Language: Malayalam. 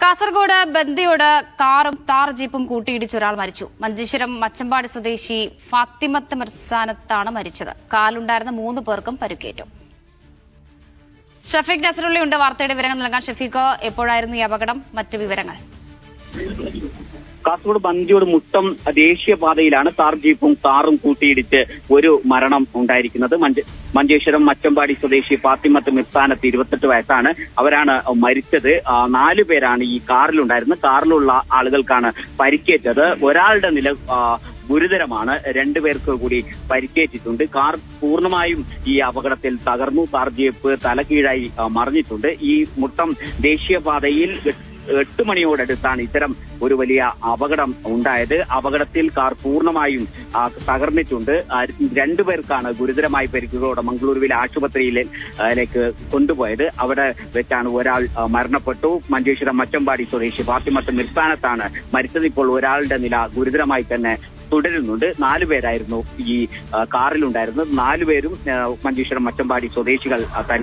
കാസർഗോഡ് ബന്ദിയോട് കാറും താർ ജീപ്പും കൂട്ടിയിടിച്ച് ഒരാൾ മരിച്ചു. മഞ്ചേശ്വരം മച്ചമ്പാടി സ്വദേശി ഫാത്തിമത്ത് മിർസാനത്താണ് മരിച്ചത്. കാലുണ്ടായിരുന്ന 3 പേർക്കും പരിക്കേറ്റു. ഷഫീഖ് നസറുള്ളയുണ്ട് വാർത്തയുടെ വിവരങ്ങൾ നൽകാൻ. ഷഫീഖ്, എപ്പോഴായിരുന്നു ഈ അപകടം? മറ്റു വിവരങ്ങൾ? കാസർഗോഡ് ബന്ദിയോട് മുട്ടം ദേശീയപാതയിലാണ് താർ ജീപ്പും കാറും കൂട്ടിയിടിച്ച് ഒരു മരണം ഉണ്ടായിരിക്കുന്നത്. മഞ്ചേശ്വരം മച്ചമ്പാടി സ്വദേശി ഫാത്തിമത്ത് മിർസാനത്ത് 28 വയസ്സാണ്. അവരാണ് മരിച്ചത്. 4 പേരാണ് ഈ കാറിലുണ്ടായിരുന്നത്. കാറിലുള്ള ആളുകൾക്കാണ് പരിക്കേറ്റത്. ഒരാളുടെ നില ഗുരുതരമാണ്. 2 പേർക്ക് കൂടി പരിക്കേറ്റിട്ടുണ്ട്. കാർ പൂർണ്ണമായും ഈ അപകടത്തിൽ തകർന്നു. കാർ ജീപ്പ് തലകീഴായി മറിഞ്ഞിട്ടുണ്ട്. ഈ മുട്ടം ദേശീയപാതയിൽ 8 മണിയോടടുത്താണ് ഇത്തരം ഒരു വലിയ അപകടം ഉണ്ടായത്. അപകടത്തിൽ കാർ പൂർണ്ണമായും തകർന്നിട്ടുണ്ട്. 2 പേർക്കാണ് ഗുരുതരമായി പരിക്കുകളോടെ മംഗളൂരുവിലെ ആശുപത്രിയിലേക്ക് കൊണ്ടുപോയത്. അവിടെ വെച്ചാണ് ഒരാൾ മരണപ്പെട്ടു. മഞ്ചേശ്വരം മച്ചമ്പാടി സ്വദേശി ഫാത്തിമത്ത് മിർസാനത്താണ് മരിച്ചത്. ഇപ്പോൾ ഒരാളുടെ നില ഗുരുതരമായി തന്നെ തുടരുന്നുണ്ട്. 4 പേരായിരുന്നു ഈ കാറിലുണ്ടായിരുന്നത്. 4 പേരും മഞ്ചേശ്വരം മച്ചമ്പാടി സ്വദേശികൾ തന്നെ.